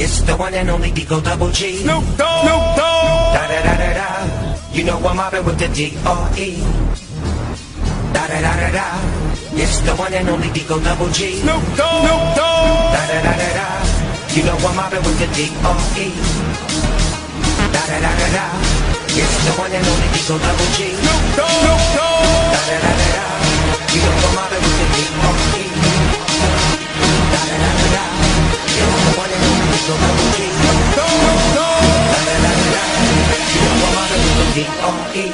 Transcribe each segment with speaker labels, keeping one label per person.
Speaker 1: It's the one and only Digo Double G.
Speaker 2: Snoop Dogg. Snoop Dogg.
Speaker 1: Da da da da da. You know I'm mobbing with the D.R.E. Da da da da da. It's the one and only Digo Double G.
Speaker 2: Snoop Dogg. Snoop Dogg.
Speaker 1: Da da da da da. You know I'm mobbing with the D.R.E. Da da da da da. It's the one and only Digo Double G.
Speaker 2: Snoop Dogg. Snoop Dogg.
Speaker 1: Da da da da da. You know I'm mobbing with the D.R.E. Da da da da da. It's the one and only Digo Double G.
Speaker 2: Snoop Dogg.
Speaker 1: Da da da da da. You know I'm mobbing with the D.R.E.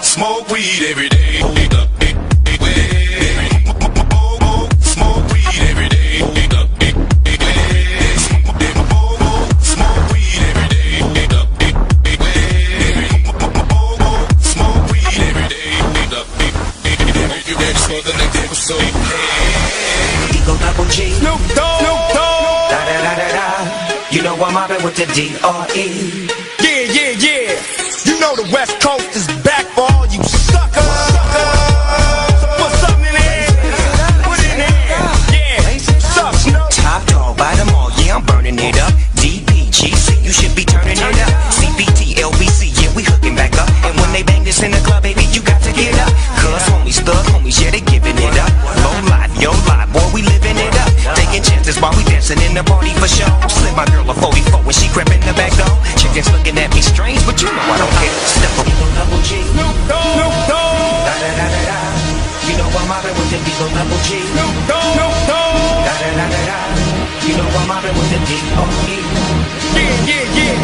Speaker 3: Smoke weed every day. Smoke weed every day. Smoke weed every day. Smoke weed every day. You ready for the next episode?
Speaker 1: Digo Double G.
Speaker 2: Snoop Dogg. Snoop Dogg.
Speaker 1: Da da da da da. You know I'm mobbing with the D.R.E.
Speaker 2: Yeah, yeah, yeah. You know the West Coast is back for all you suckers. Put something in there. Put it in there. Yeah. What's up, Snoop?
Speaker 1: Top dog by them all, yeah, I'm burning it up. DPGC, you should be turning it up. CPT, LBC, yeah, we hooking back up. And when they bang this in the club, baby, you got to get up. Cuz homies, thug homies, yeah, they giving it up. Low life, yo life, boy, we living it up. Taking chances while we dancing in the party for show. Slip my girl a 44 when she crept in the back door. Chickens looking at me strange, but you know I don't care. Step up, Digo Double G.
Speaker 2: Snoop Dogg. Snoop Dogg.
Speaker 1: Da da da da da. You know I'm mobbing with the Digo Double G.
Speaker 2: Snoop Dogg. Snoop Dogg.
Speaker 1: Da da da da da. You know I'm mobbing with the D.R.E.
Speaker 2: Yeah, yeah, yeah.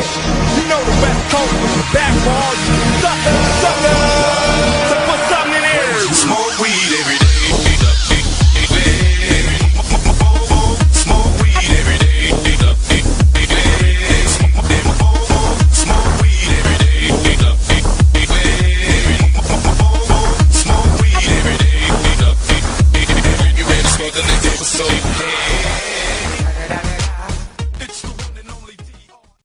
Speaker 2: You know the West Coast is back for all you suckers. So put something in there.
Speaker 3: Smoke weed every day. Smoke weed every day. Smoke weed every day. Smoke weed every day. You ready for the next episode?